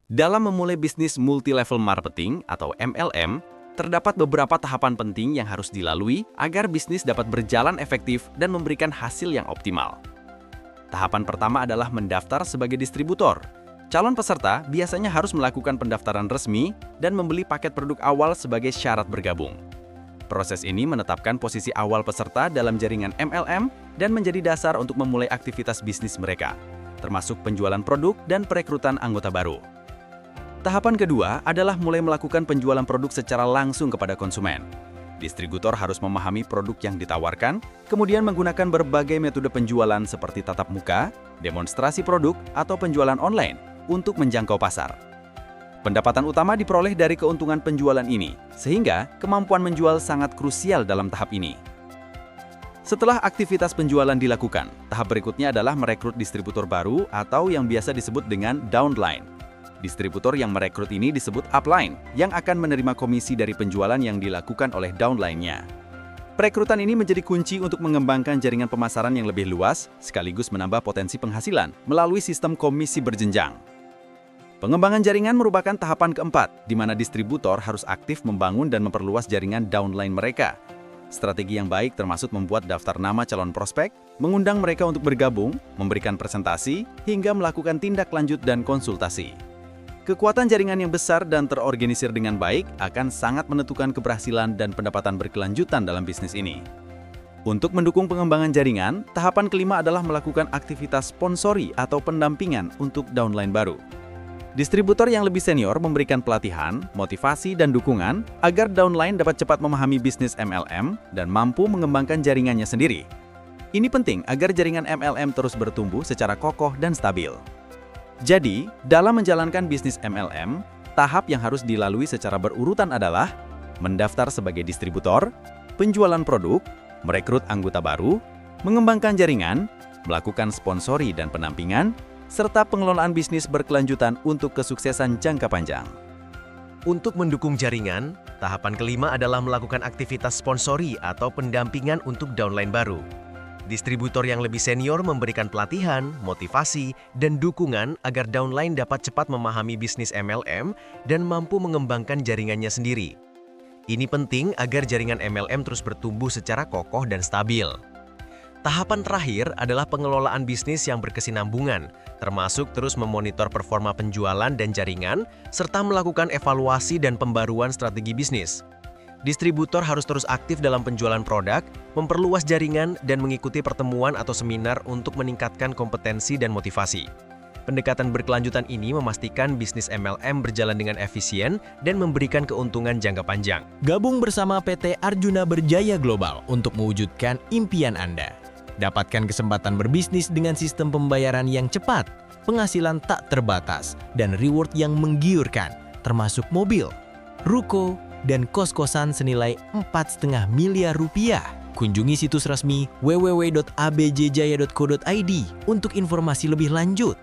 Dalam memulai bisnis multi-level marketing atau MLM, terdapat beberapa tahapan penting yang harus dilalui agar bisnis dapat berjalan efektif dan memberikan hasil yang optimal. Tahapan pertama adalah mendaftar sebagai distributor. Calon peserta biasanya harus melakukan pendaftaran resmi dan membeli paket produk awal sebagai syarat bergabung. Proses ini menetapkan posisi awal peserta dalam jaringan MLM dan menjadi dasar untuk memulai aktivitas bisnis mereka, termasuk penjualan produk dan perekrutan anggota baru. Tahapan kedua adalah mulai melakukan penjualan produk secara langsung kepada konsumen. Distributor harus memahami produk yang ditawarkan, kemudian menggunakan berbagai metode penjualan seperti tatap muka, demonstrasi produk, atau penjualan online untuk menjangkau pasar. Pendapatan utama diperoleh dari keuntungan penjualan ini, sehingga kemampuan menjual sangat krusial dalam tahap ini. Setelah aktivitas penjualan dilakukan, tahap berikutnya adalah merekrut distributor baru atau yang biasa disebut dengan downline. Distributor yang merekrut ini disebut upline, yang akan menerima komisi dari penjualan yang dilakukan oleh downline-nya. Perekrutan ini menjadi kunci untuk mengembangkan jaringan pemasaran yang lebih luas, sekaligus menambah potensi penghasilan melalui sistem komisi berjenjang. Pengembangan jaringan merupakan tahapan keempat, di mana distributor harus aktif membangun dan memperluas jaringan downline mereka. Strategi yang baik termasuk membuat daftar nama calon prospek, mengundang mereka untuk bergabung, memberikan presentasi, hingga melakukan tindak lanjut dan konsultasi. Kekuatan jaringan yang besar dan terorganisir dengan baik akan sangat menentukan keberhasilan dan pendapatan berkelanjutan dalam bisnis ini. Untuk mendukung pengembangan jaringan, tahapan kelima adalah melakukan aktivitas sponsori atau pendampingan untuk downline baru. Distributor yang lebih senior memberikan pelatihan, motivasi, dan dukungan agar downline dapat cepat memahami bisnis MLM dan mampu mengembangkan jaringannya sendiri. Ini penting agar jaringan MLM terus bertumbuh secara kokoh dan stabil. Jadi, dalam menjalankan bisnis MLM, tahap yang harus dilalui secara berurutan adalah mendaftar sebagai distributor, penjualan produk, merekrut anggota baru, mengembangkan jaringan, melakukan sponsori dan pendampingan, serta pengelolaan bisnis berkelanjutan untuk kesuksesan jangka panjang. Untuk mendukung jaringan, tahapan kelima adalah melakukan aktivitas sponsori atau pendampingan untuk downline baru. Distributor yang lebih senior memberikan pelatihan, motivasi, dan dukungan agar downline dapat cepat memahami bisnis MLM dan mampu mengembangkan jaringannya sendiri. Ini penting agar jaringan MLM terus bertumbuh secara kokoh dan stabil. Tahapan terakhir adalah pengelolaan bisnis yang berkesinambungan, termasuk terus memonitor performa penjualan dan jaringan, serta melakukan evaluasi dan pembaruan strategi bisnis. Distributor harus terus aktif dalam penjualan produk, memperluas jaringan, dan mengikuti pertemuan atau seminar untuk meningkatkan kompetensi dan motivasi. Pendekatan berkelanjutan ini memastikan bisnis MLM berjalan dengan efisien dan memberikan keuntungan jangka panjang. Gabung bersama PT Arjuna Berjaya Global untuk mewujudkan impian Anda. Dapatkan kesempatan berbisnis dengan sistem pembayaran yang cepat, penghasilan tak terbatas, dan reward yang menggiurkan, termasuk mobil, ruko, dan kos-kosan senilai 4,5 miliar rupiah. Kunjungi situs resmi www.abjjaya.co.id untuk informasi lebih lanjut.